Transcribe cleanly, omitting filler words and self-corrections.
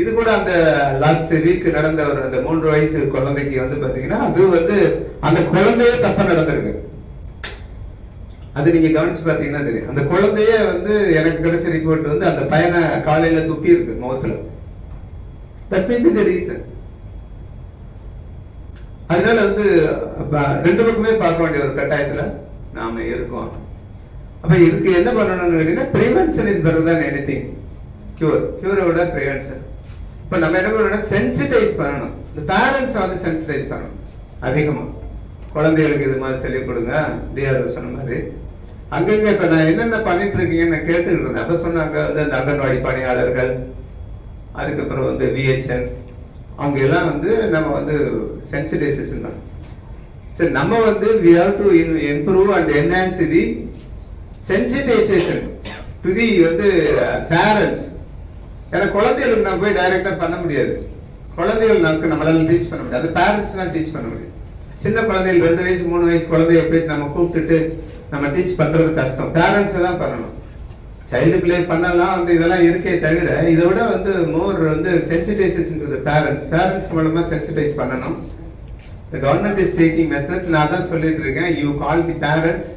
இது கூட அந்த லாஸ்ட் வீக் நடந்த ஒரு அந்த 3 வயசு குழந்தைக்கு வந்து பாத்தீங்கன்னா அது வந்து அந்த குழந்தையே தப்பா நடந்திருக்கு. அது நீங்க கவனிச்சு பாத்தீங்கன்னா தெரியும். அந்த குழந்தையே வந்து எனக்கு கிடைச்ச ரிப்போர்ட் வந்து அந்த பையனை காலையில துப்பி இருக்கு முகத்துல. That may be the reason. அதனால வந்து ரெண்டு பக்கமே பார்க்க வேண்டிய ஒரு கட்டாயத்துல நாம இருக்கோம். அப்ப இதுக்கு என்ன பண்ணணும்னு கேட்டீங்கன்னா prevention is better than anything. கியூரை விட பிரிவென்ஷன். இப்ப நம்ம என்ன பண்ணணும், சென்சிடைஸ் பண்ணணும். இந்த பேரண்ட்ஸ் வந்து சென்சிடைஸ் பண்ணணும் அதிகமா. குழந்தைகளுக்கு இது மாதிரி சொல்லிக் கொடுங்க. டிஆர்ஓ சொன்ன மாதிரி அங்கங்க இப்ப நான் என்னென்ன பண்ணிட்டு இருக்கீங்கன்னு நான் கேட்டுட்டு இருந்தேன். அப்ப சொன்னாங்க வந்து அந்த அங்கன்வாடி பணியாளர்கள், அதுக்கப்புறம் வந்து விஹெச்என், அவங்க எல்லாம் வந்து நம்ம வந்து சென்சிடைசேஷன் பண்ணணும். சரி, நம்ம வந்து we have to improve and enhance the sensitization to the வந்து பேரண்ட்ஸ். ஏன்னா குழந்தைகளுக்கு நம்ம போய் டைரக்டா பண்ண முடியாது. குழந்தைகள் நமக்கு நம்மளால டீச் பண்ண முடியாது. அது பேரண்ட்ஸ் தான் டீச் பண்ண முடியும். சின்ன குழந்தைகள் 2 வயசு 3 வயசு குழந்தைய போயிட்டு நம்ம கூப்பிட்டுட்டு நம்ம டீச் பண்றது கஷ்டம். பேரண்ட்ஸ் தான் பண்ணணும். சைல்டு பிளே பண்ணலாம் வந்து இதெல்லாம் இருக்கே தவிர இதை விட வந்து மோர் வந்து சென்சிடைசேஷன் டு தி பேரண்ட்ஸ் மூலமா சென்சிடைஸ் பண்ணணும். The government is taking measures. நான் தான் சொல்லிட்டு இருக்கேன். You call the parents